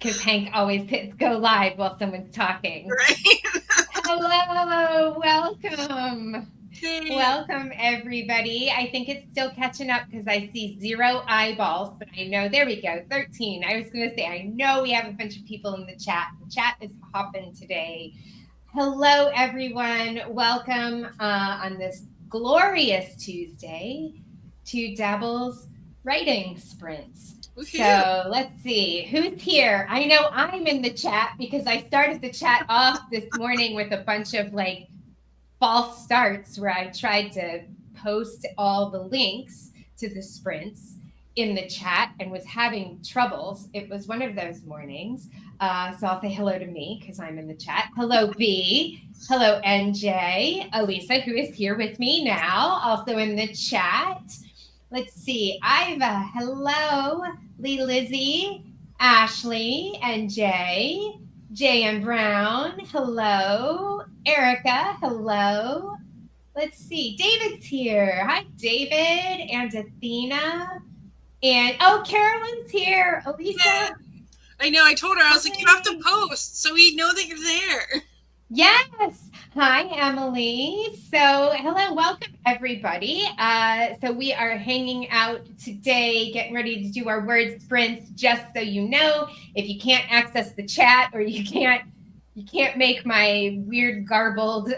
because Hank always hits go live while someone's talking. Right? Hello, welcome. Hey. Welcome, everybody. I think it's still catching up because I see 0 eyeballs, but I know, there we go, 13. I was going to say, I know we have a bunch of people in the chat. The chat is hopping today. Hello, everyone. Welcome on this glorious Tuesday to Dabble's Writing Sprints. Woohoo. So let's see who's here. I know I'm in the chat because I started the chat off this morning with a bunch of like false starts where I tried to post all the links to the sprints in the chat and was having troubles. It was one of those mornings. So I'll say hello to me because I'm in the chat. Hello, B. Hello, NJ. Elisa, who is here with me now, also in the chat. Let's see. Iva, hello. Lee Lizzie, Ashley, NJ. J.M. Brown, hello. Erica, hello. Let's see. David's here. Hi, David and Athena. And oh, Carolyn's here. Elisa. I know, I told her, I was like, you have to Hi. post so we know that you're there. Yes. Hi, Emily. So, hello, welcome everybody. So we are hanging out today, getting ready to do our word sprints. Just so you know, if you can't access the chat or you can't make my weird garbled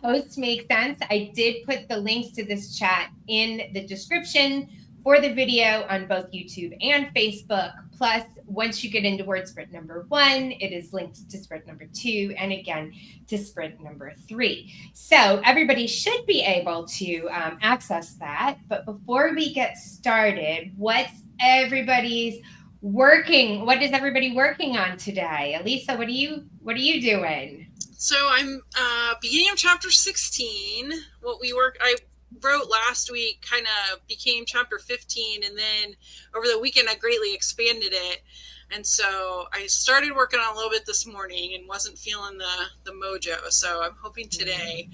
posts make sense, I did put the links to this chat in the description for the video on both YouTube and Facebook. Plus, once you get into word sprint number 1, it is linked to sprint number 2 and again to sprint number 3. So everybody should be able to access that. But before we get started, what's everybody's working? What is everybody working on today? Elisa, what are you doing? So I'm beginning of chapter 16. I wrote last week kind of became chapter 15, and then over the weekend I greatly expanded it. And so I started working on a little bit this morning and wasn't feeling the mojo. So I'm hoping today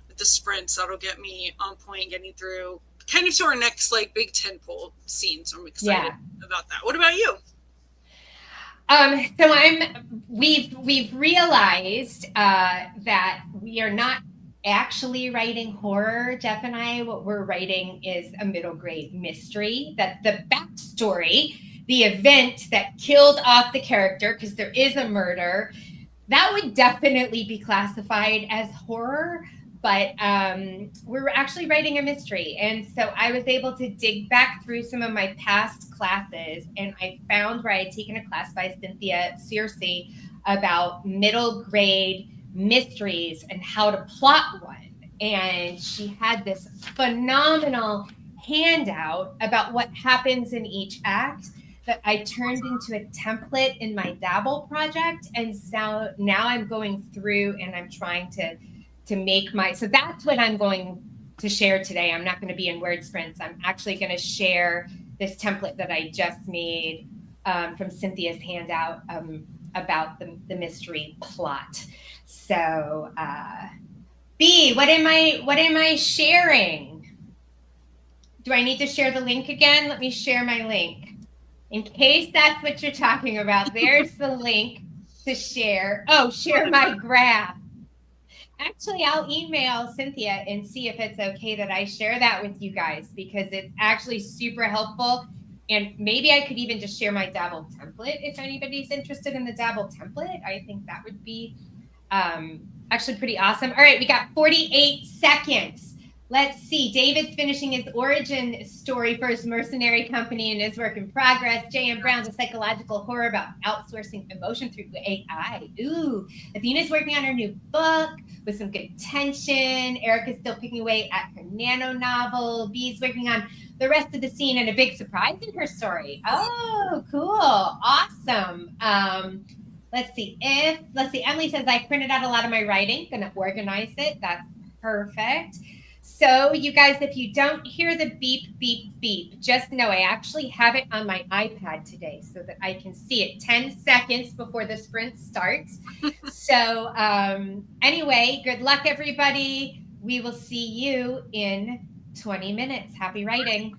with the sprints that'll get me on point, getting through kind of to our next like big tentpole scene. So I'm excited about that. What about you? So we've realized that we are not actually writing horror, Jeff and I. What we're writing is a middle grade mystery. That the backstory, the event that killed off the character, because there is a murder, that would definitely be classified as horror. But we're actually writing a mystery. And so I was able to dig back through some of my past classes, and I found where I had taken a class by Cynthia Searcy about middle grade mysteries and how to plot one. And she had this phenomenal handout about what happens in each act that I turned into a template in my Dabble project. And so now I'm going through and I'm trying to make so that's what I'm going to share today. I'm not going to be in word sprints. I'm actually going to share this template that I just made from Cynthia's handout about the mystery plot. So B, what am I sharing? Do I need to share the link again? Let me share my link. In case that's what you're talking about, there's the link to share. Oh, share my graph. Actually, I'll email Cynthia and see if it's okay that I share that with you guys, because it's actually super helpful. And maybe I could even just share my Dabble template if anybody's interested in the Dabble template. I think that would be actually pretty awesome. All right, we got 48 seconds. Let's see. David's finishing his origin story for his mercenary company and his work in progress. J.M. Brown's a psychological horror about outsourcing emotion through AI. Ooh. Athena's working on her new book with some good tension. Erica's still picking away at her nano novel. B's working on the rest of the scene and a big surprise in her story. Oh, cool. Awesome. Let's see. Emily says, I printed out a lot of my writing, gonna organize it. That's perfect. So you guys, if you don't hear the beep, beep, beep, just know I actually have it on my iPad today so that I can see it 10 seconds before the sprint starts. So anyway, good luck, everybody. We will see you in 20 minutes. Happy writing.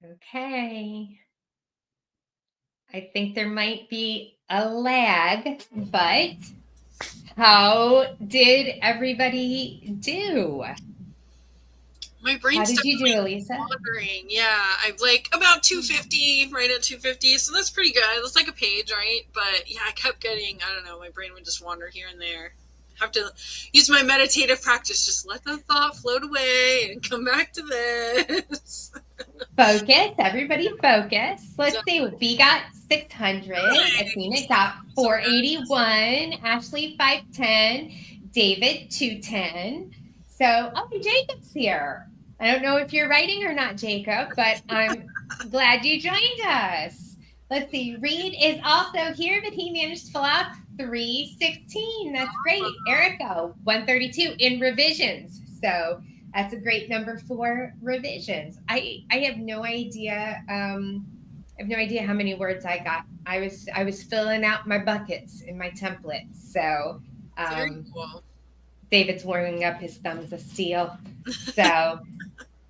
Okay. I think there might be a lag, but how did everybody do? My How brain's did you do, definitely Elisa? wandering. Yeah, I'm like about 250, right at 250. So that's pretty good. It's like a page, right? But yeah, I kept getting, I don't know, my brain would just wander here and there. Have to use my meditative practice. Just let the thought float away and come back to this. Focus, everybody focus. Let's see, Definitely. we got 600. Athena got 481. Ashley 510. David 210. So, oh, Jacob's here. I don't know if you're writing or not, Jacob, but I'm glad you joined us. Let's see, Reed is also here, but he managed to fill out 316. That's great. Erica, 132 in revisions. So, that's a great number for revisions. I have no idea. I have no idea how many words I got. I was filling out my buckets in my template. So Very um, cool. David's warming up his thumbs of steel. So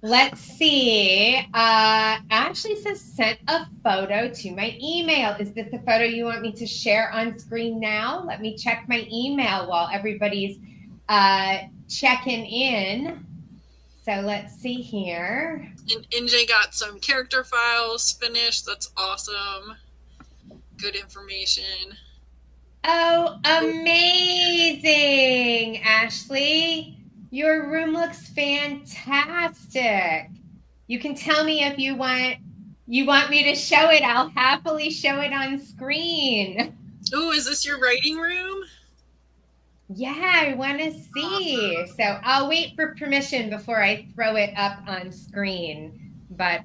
let's see. Ashley says sent a photo to my email. Is this the photo you want me to share on screen now? Let me check my email while everybody's checking in. So let's see here. And NJ got some character files finished. That's awesome. Good information. Oh, amazing, Ashley. Your room looks fantastic. You can tell me if you want me to show it. I'll happily show it on screen. Oh, is this your writing room? Yeah, I want to see. So I'll wait for permission before I throw it up on screen. But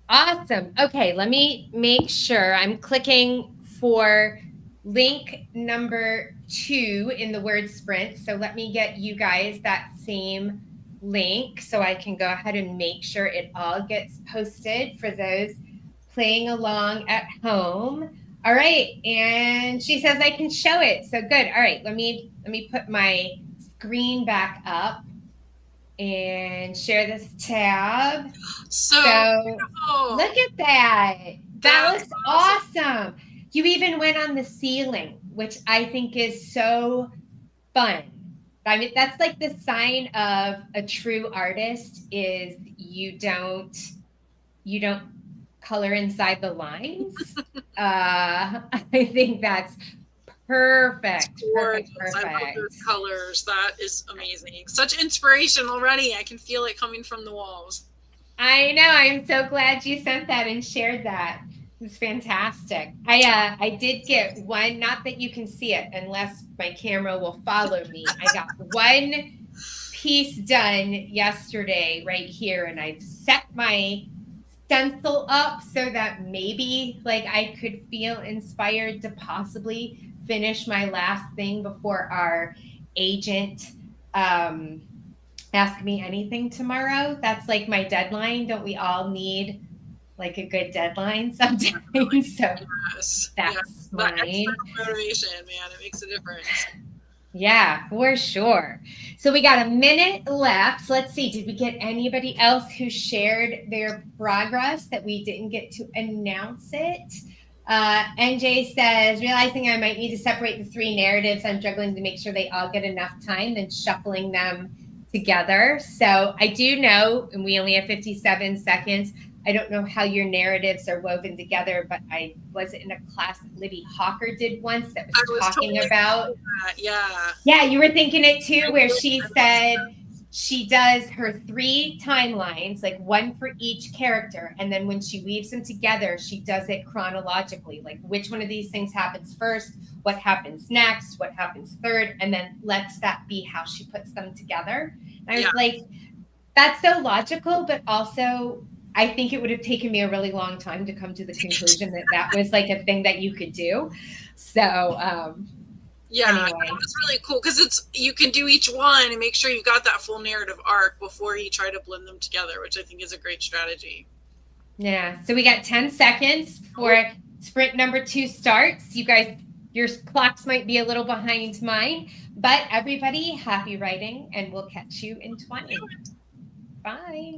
awesome. Okay, let me make sure I'm clicking for link number 2 in the word sprint. So let me get you guys that same link so I can go ahead and make sure it all gets posted for those playing along at home. All right, and she says I can show it. So good. All right, let me put my screen back up and share this tab. So Look at that. That that's looks awesome. awesome. You even went on the ceiling, which I think is so fun. I mean, that's like the sign of a true artist is you don't color inside the lines. I think that's perfect, perfect, Gorgeous. I love perfect. those colors. That is amazing. Such inspiration already. I can feel it coming from the walls. I know. I'm so glad you sent that and shared that. It's fantastic. I did get one, not that you can see it unless my camera will follow me. I got one piece done yesterday right here, and I've set my stencil up so that maybe like I could feel inspired to possibly finish my last thing before our agent ask me anything tomorrow. That's like my deadline. Don't we all need like a good deadline sometimes? So Yes. Yeah. that's That extra mine. motivation, man, it makes a difference. Yeah, for sure. So we got a minute left. Let's see. Did we get anybody else who shared their progress that we didn't get to announce it? NJ says, realizing I might need to separate the 3 narratives, I'm juggling to make sure they all get enough time, then shuffling them together. So I do know, and we only have 57 seconds. I don't know how your narratives are woven together, but I was in a class that Libby Hawker did once that I was was talking totally about. that. Yeah. Yeah, you were thinking it too, where she I love said she does her 3 timelines, like one for each character. And then when she weaves them together, she does it chronologically, like which one of these things happens first, what happens next, what happens third, and then lets that be how she puts them together. And I was like, that's so logical, but also I think it would have taken me a really long time to come to the conclusion that that was like a thing that you could do. So, Yeah, anyway. that was really cool because it's you can do each one and make sure you've got that full narrative arc before you try to blend them together, which I think is a great strategy. Yeah. So we got 10 seconds for sprint number 2 starts. You guys, your clocks might be a little behind mine, but everybody, happy writing, and we'll catch you in 20. Bye.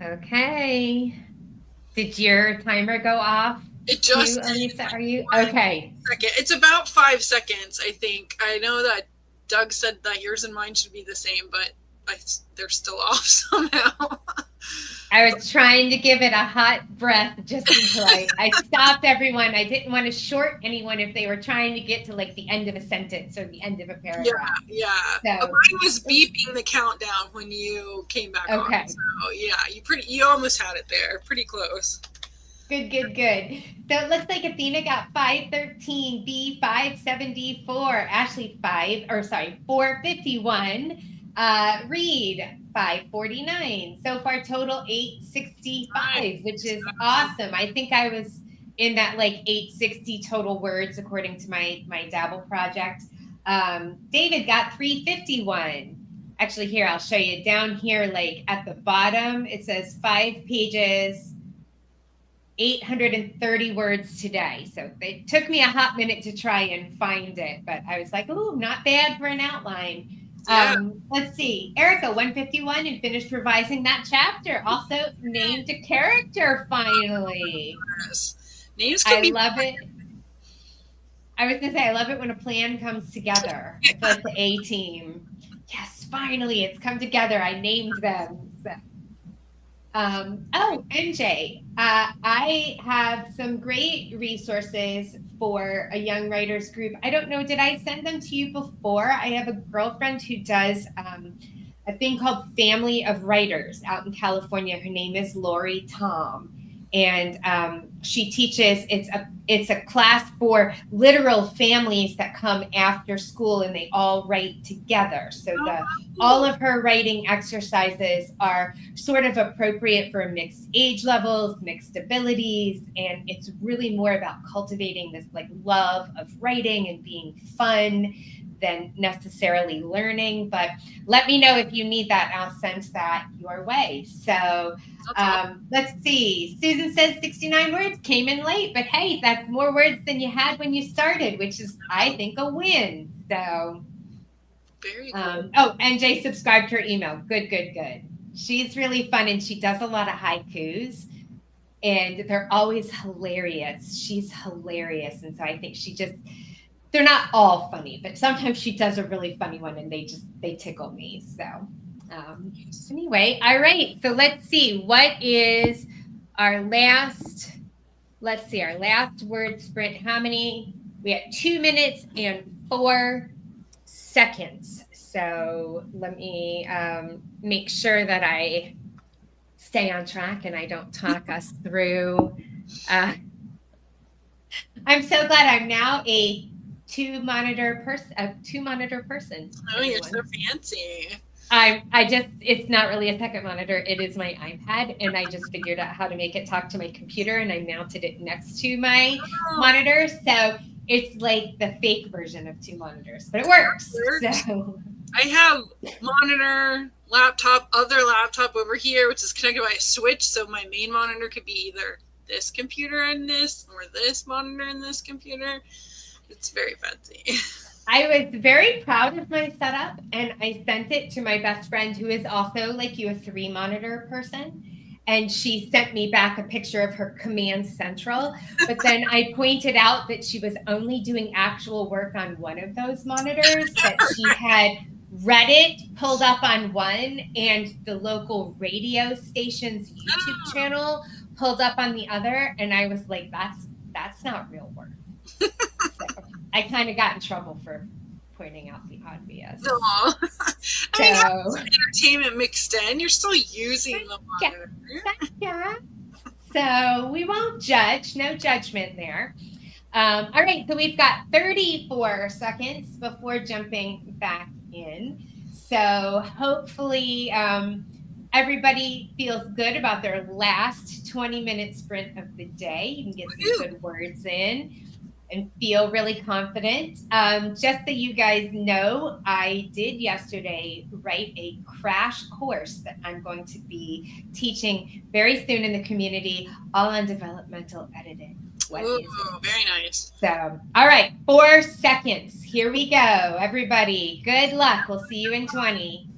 Okay. Did your timer go off It too, just did. Elisa? Are you okay? Second. It's about 5 seconds, I think. I know that Doug said that yours and mine should be the same, but they're still off somehow. I was trying to give it a hot breath just until I stopped everyone. I didn't want to short anyone if they were trying to get to like the end of a sentence or the end of a Yeah, paragraph. yeah. So, Mine was beeping the countdown when you came back on. okay. So yeah, you almost had it there. Pretty close. Good, good, good. So it looks like Athena got 513, B 574, Ashley 451, Reed 549. So far total 865, which is awesome. I think I was in that like 860 total words according to my Dabble project. David got 351. Actually, here I'll show you down here, like at the bottom, it says 5 pages, 830 words today. So it took me a hot minute to try and find it, but I was like, oh, not bad for an outline. Yeah. Let's see. Erica, 151, and finished revising that chapter. Also named a character finally. Names can I be. love it. I was going to say, I love it when a plan comes together. I feel like the A team. Yes, finally, it's come together. I named them. So. NJ, I have some great resources for a young writers group. I don't know, did I send them to you before? I have a girlfriend who does a thing called Family of Writers out in California. Her name is Lori Tom. And she teaches, it's a class for literal families that come after school and they all write together. So all of her writing exercises are sort of appropriate for mixed age levels, mixed abilities, and it's really more about cultivating this like love of writing and being fun than necessarily learning. But let me know if you need that. I'll send that your way. So let's see. Susan says 69 words, came in late, but hey, that's more words than you had when you started, which is, I think, a win. So, very cool. NJ subscribed to her email. Good, good, good. She's really fun and she does a lot of haikus and they're always hilarious. She's hilarious. And so I think they're not all funny, but sometimes she does a really funny one and they tickle me. So, anyway, all right. So let's see. What is our last word sprint? How many? We had 2 minutes and 4 seconds. So let me make sure that I stay on track and I don't talk us through. I'm so glad I'm now a two monitor person. Oh, you're so fancy. It's not really a second monitor. It is my iPad. And I just figured out how to make it talk to my computer and I mounted it next to my monitor. So it's like the fake version of 2 monitors, but it works. So I have monitor, laptop, other laptop over here, which is connected by a switch. So my main monitor could be either this computer and this, or this monitor and this computer. It's very fancy. I was very proud of my setup and I sent it to my best friend who is also like you, a 3 monitor person. And she sent me back a picture of her command central. But then I pointed out that she was only doing actual work on one of those monitors, that she had Reddit pulled up on one and the local radio station's YouTube channel pulled up on the other. And I was like, that's not real work. So I kind of got in trouble for pointing out the obvious. I mean, entertainment mixed in. You're still using the monitor. Yeah. So we won't judge. No judgment there. All right. So we've got 34 seconds before jumping back in. So hopefully everybody feels good about their last 20-minute sprint of the day. You can get some good words in and feel really confident. Just that you guys know, I did yesterday write a crash course that I'm going to be teaching very soon in the community, all on developmental editing. Ooh, very nice. So, all right, 4 seconds. Here we go, everybody. Good luck. We'll see you in 20.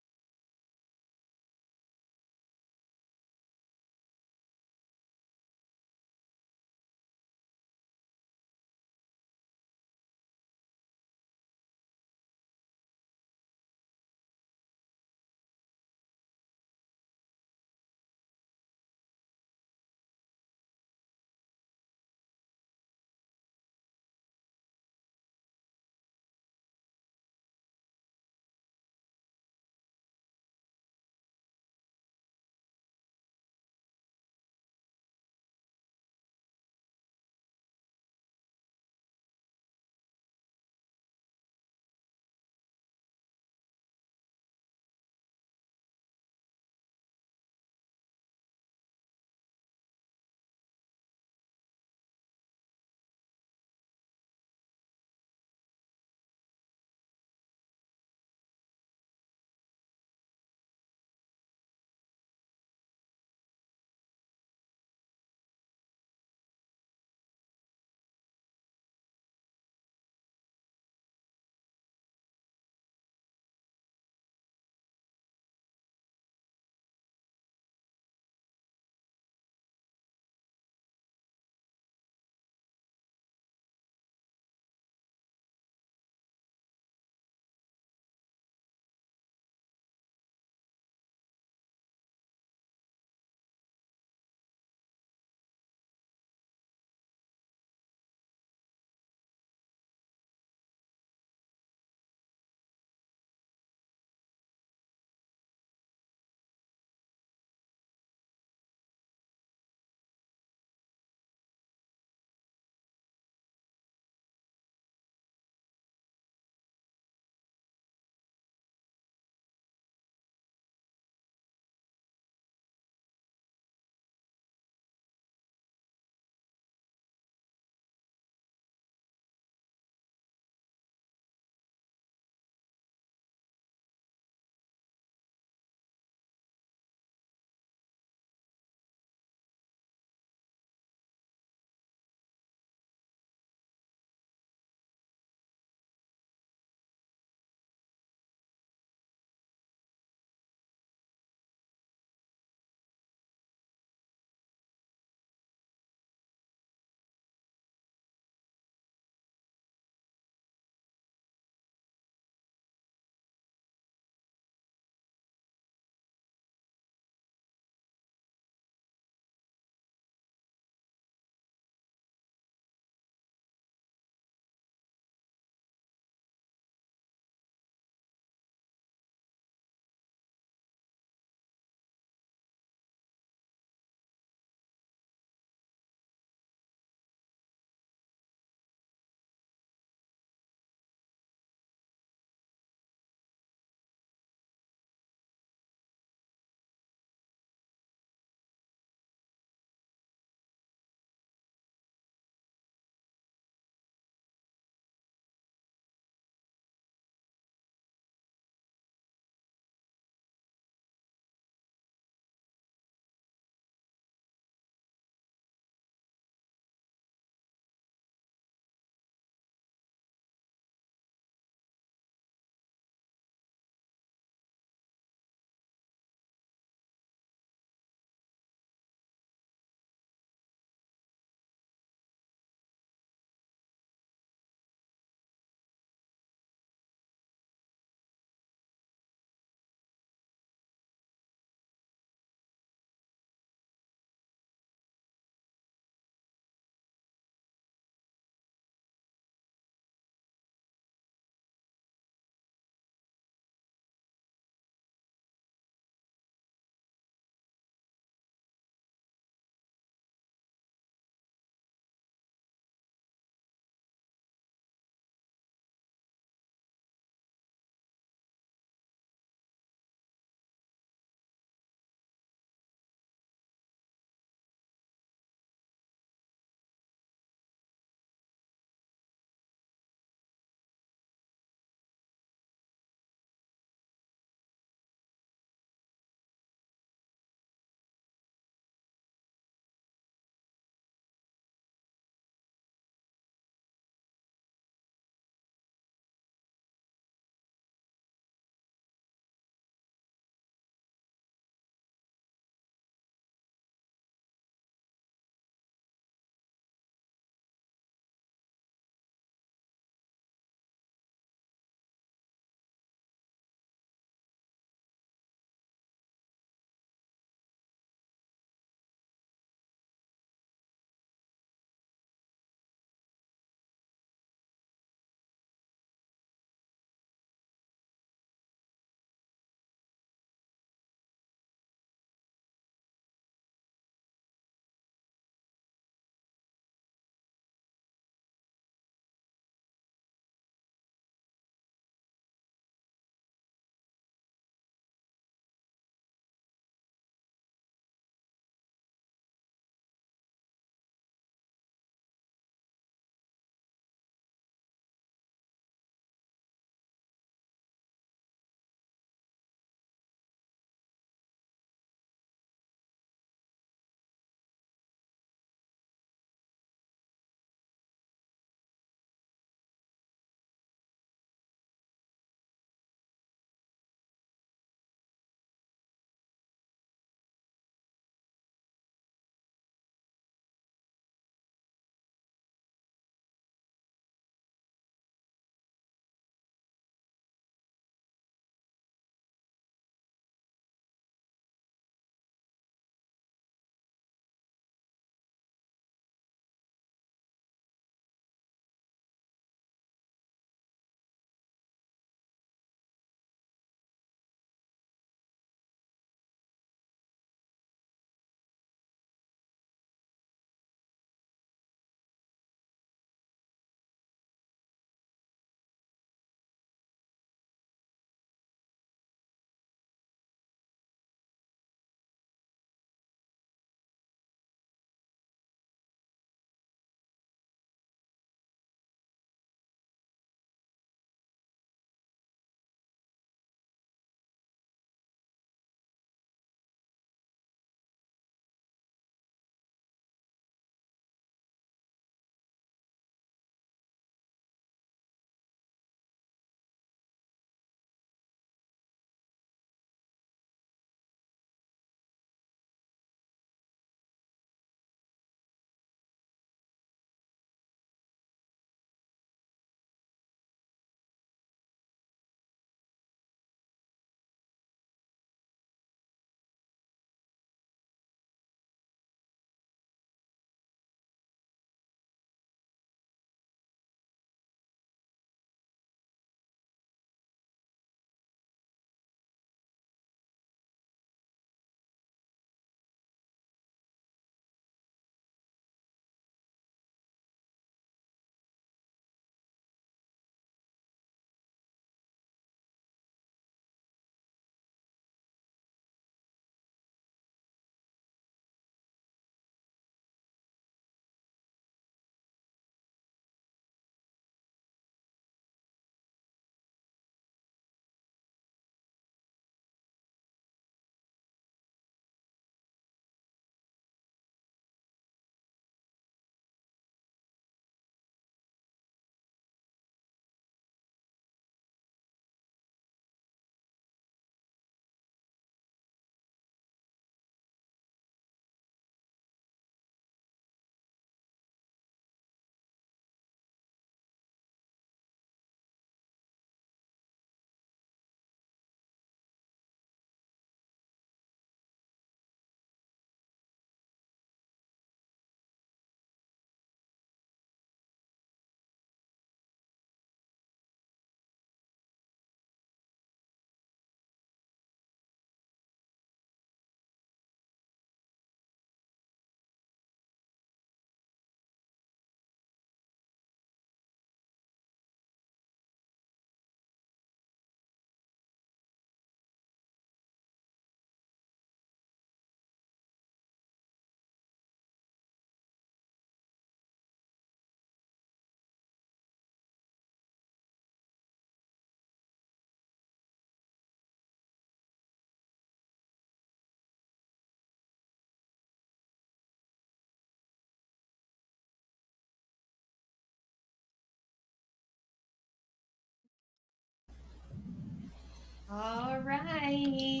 All right.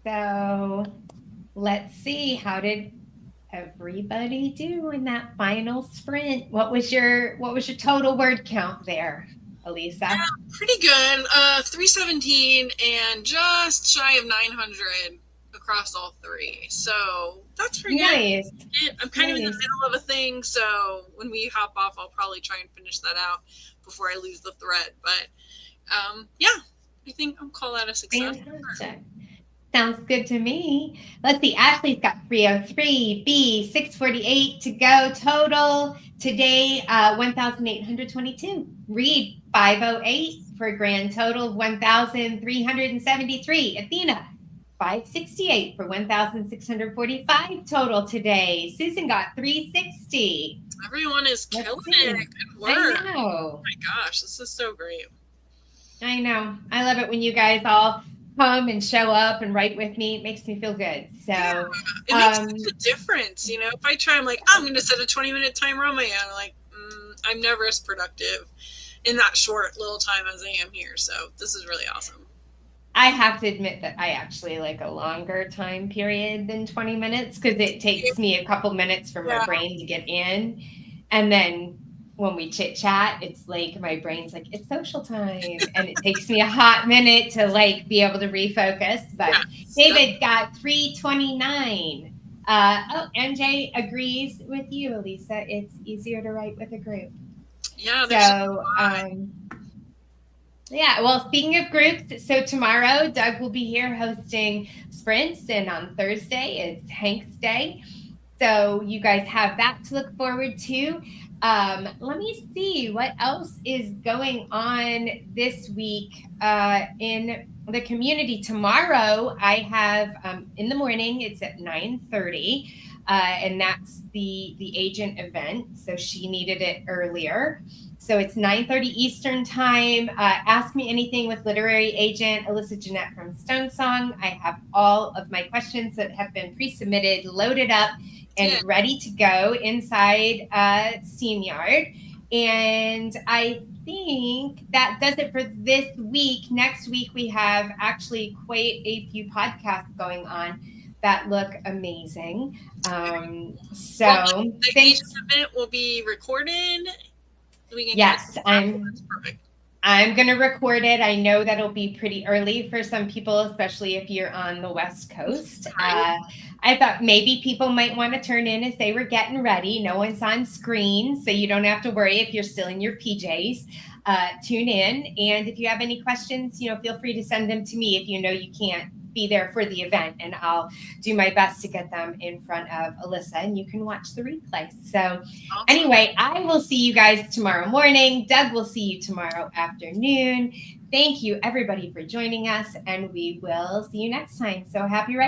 So let's see. How did everybody do in that final sprint? What was your total word count there, Elisa? Pretty good. 317 and just shy of 900 across all three. So that's pretty good. Nice. I'm kind of in the Nice. middle of a thing, so when we hop off, I'll probably try and finish that out before I lose the thread. But yeah, I think I'll call that a success. Fantastic. Sounds good to me. Let's see. Ashley's got 303, B 648 to go total today. 1,822. Reed 508 for a grand total of 1,373. Athena 568 for 1,645 total today. Susan got 360. Everyone is Let's killing see. it. Good work. I know. Oh my gosh, this is so great. I know. I love it when you guys all come and show up and write with me. It makes me feel good. So it makes such a difference. You know, if I try, I'm like, I'm going to set a 20-minute timer on my own. Like, I'm never as productive in that short little time as I am here. So this is really awesome. I have to admit that I actually like a longer time period than 20 minutes because it takes me a couple minutes for my brain to get in. And then when we chit chat, it's like my brain's like, it's social time. And it takes me a hot minute to like be able to refocus. But David got 329. MJ agrees with you, Elisa. It's easier to write with a group. Yeah. So, yeah, well, speaking of groups, so tomorrow Doug will be here hosting sprints, and on Thursday it's Hank's Day. So you guys have that to look forward to. Let me see what else is going on this week in the community. Tomorrow I have in the morning, it's at 9:30, and that's the agent event. So she needed it earlier. So it's 9:30 Eastern time. Ask me anything with literary agent Alyssa Jeanette from Stone Song. I have all of my questions that have been pre-submitted, loaded up, and ready to go inside SteamYard. And I think that does it for this week. Next week, we have actually quite a few podcasts going on that look amazing. So the agent event will be recorded. Yes, I'm going to record it. I know that'll be pretty early for some people, especially if you're on the West Coast. I thought maybe people might want to turn in as they were getting ready. No one's on screen, so you don't have to worry if you're still in your PJs. Tune in, and if you have any questions, feel free to send them to me if you know you can't be there for the event, and I'll do my best to get them in front of Alyssa, and you can watch the replay. So anyway, I will see you guys tomorrow morning. Doug will see you tomorrow afternoon. Thank you, everybody, for joining us, and we will see you next time. So happy writing.